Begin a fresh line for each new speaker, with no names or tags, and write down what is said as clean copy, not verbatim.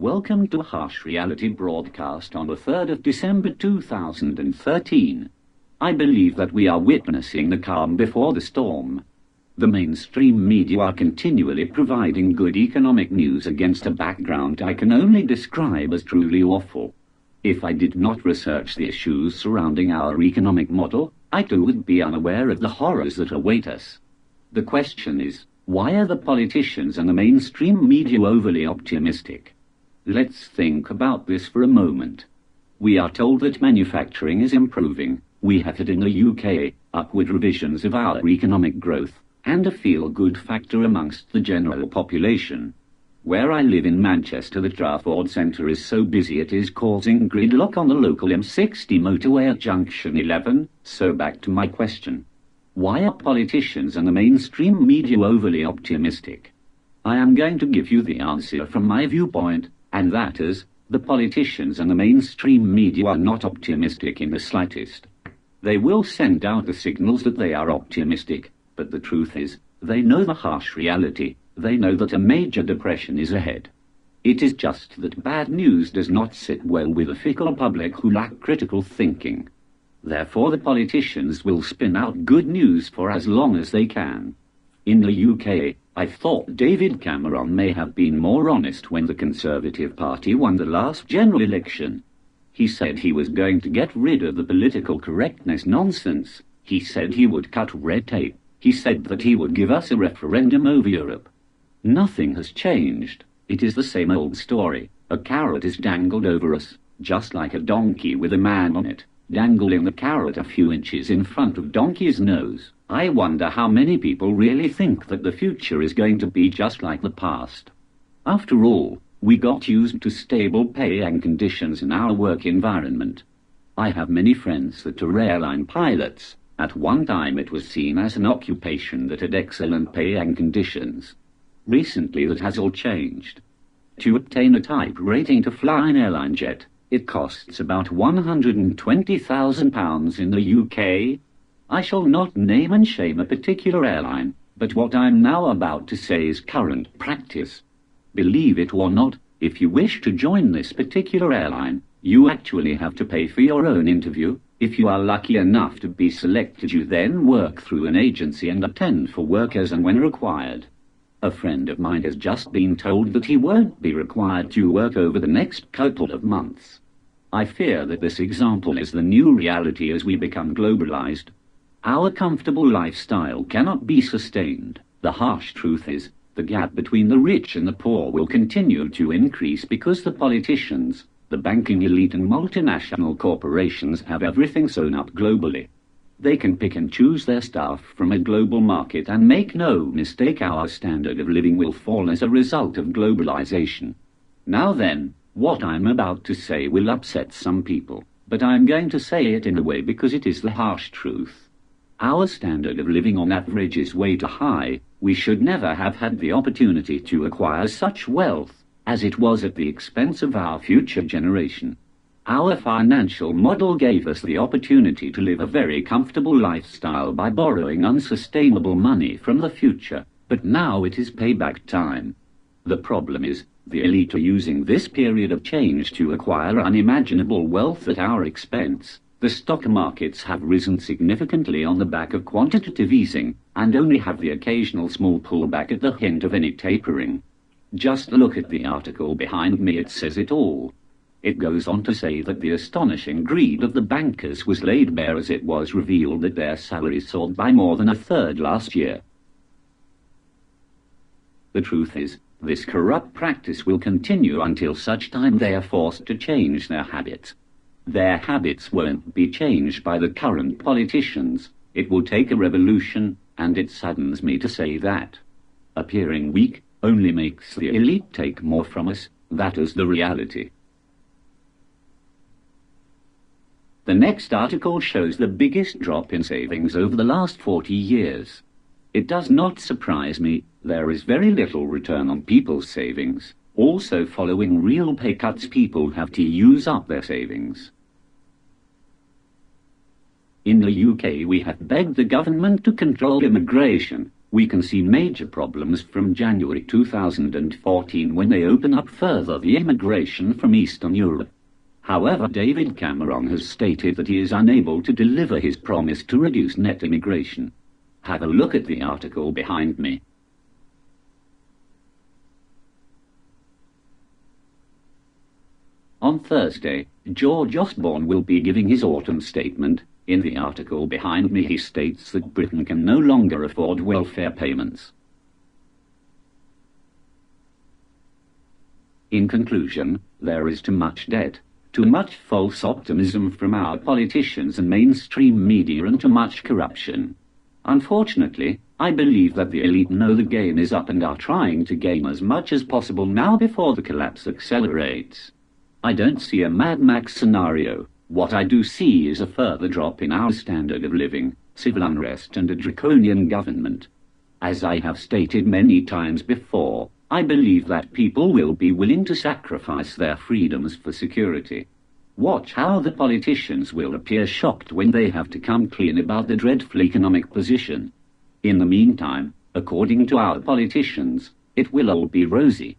Welcome to a harsh reality broadcast on the 3rd of December 2013. I believe that we are witnessing the calm before the storm. The mainstream media are continually providing good economic news against a background I can only describe as truly awful. If I did not research the issues surrounding our economic model, I too would be unaware of the horrors that await us. The question is, why are the politicians and the mainstream media overly optimistic? Let's think about this for a moment. We are told that manufacturing is improving. We have had in the UK upward revisions of our economic growth, and a feel-good factor amongst the general population. Where I live in Manchester, the Trafford Centre is so busy it is causing gridlock on the local M60 motorway at junction 11. So back to my question. Why are politicians and the mainstream media overly optimistic? I am going to give you the answer from my viewpoint, and that is, the politicians and the mainstream media are not optimistic in the slightest. They will send out the signals that they are optimistic, but the truth is, they know the harsh reality. They know that a major depression is ahead. It is just that bad news does not sit well with a fickle public who lack critical thinking. Therefore the politicians will spin out good news for as long as they can. In the UK, I thought David Cameron may have been more honest when the Conservative Party won the last general election. He said he was going to get rid of the political correctness nonsense. He said he would cut red tape. He said that he would give us a referendum over Europe. Nothing has changed. It is the same old story. A carrot is dangled over us, just like a donkey with a man on it, dangling the carrot a few inches in front of donkey's nose. I wonder how many people really think that the future is going to be just like the past. After all, we got used to stable pay and conditions in our work environment. I have many friends that are airline pilots. At one time it was seen as an occupation that had excellent pay and conditions. Recently that has all changed. To obtain a type rating to fly an airline jet, it costs about £120,000 in the UK. I shall not name and shame a particular airline, but what I'm now about to say is current practice. Believe it or not, if you wish to join this particular airline, you actually have to pay for your own interview. If you are lucky enough to be selected, you then work through an agency and attend for work as and when required. A friend of mine has just been told that he won't be required to work over the next couple of months. I fear that this example is the new reality as we become globalized. Our comfortable lifestyle cannot be sustained. The harsh truth is, the gap between the rich and the poor will continue to increase because the politicians, the banking elite and multinational corporations have everything sewn up globally. They can pick and choose their stuff from a global market, and make no mistake, our standard of living will fall as a result of globalization. Now then, what I'm about to say will upset some people, but I'm going to say it in a way because it is the harsh truth. Our standard of living on average is way too high. We should never have had the opportunity to acquire such wealth, as it was at the expense of our future generation. Our financial model gave us the opportunity to live a very comfortable lifestyle by borrowing unsustainable money from the future, but now it is payback time. The problem is, the elite are using this period of change to acquire unimaginable wealth at our expense. The stock markets have risen significantly on the back of quantitative easing, and only have the occasional small pullback at the hint of any tapering. Just look at the article behind me, it says it all. It goes on to say that the astonishing greed of the bankers was laid bare as it was revealed that their salaries soared by more than a third last year. The truth is, this corrupt practice will continue until such time they are forced to change their habits. Their habits won't be changed by the current politicians. It will take a revolution, and it saddens me to say that. Appearing weak only makes the elite take more from us. That is the reality. The next article shows the biggest drop in savings over the last 40 years. It does not surprise me. There is very little return on people's savings. Also, following real pay cuts, people have to use up their savings. In the UK, we have begged the government to control immigration. We can see major problems from January 2014 when they open up further the immigration from Eastern Europe. However, David Cameron has stated that he is unable to deliver his promise to reduce net immigration. Have a look at the article behind me. On Thursday, George Osborne will be giving his autumn statement. In the article behind me he states that Britain can no longer afford welfare payments. In conclusion, there is too much debt, too much false optimism from our politicians and mainstream media, and too much corruption. Unfortunately, I believe that the elite know the game is up and are trying to gain as much as possible now before the collapse accelerates. I don't see a Mad Max scenario. What I do see is a further drop in our standard of living, civil unrest and a draconian government. As I have stated many times before, I believe that people will be willing to sacrifice their freedoms for security. Watch how the politicians will appear shocked when they have to come clean about the dreadful economic position. In the meantime, according to our politicians, it will all be rosy.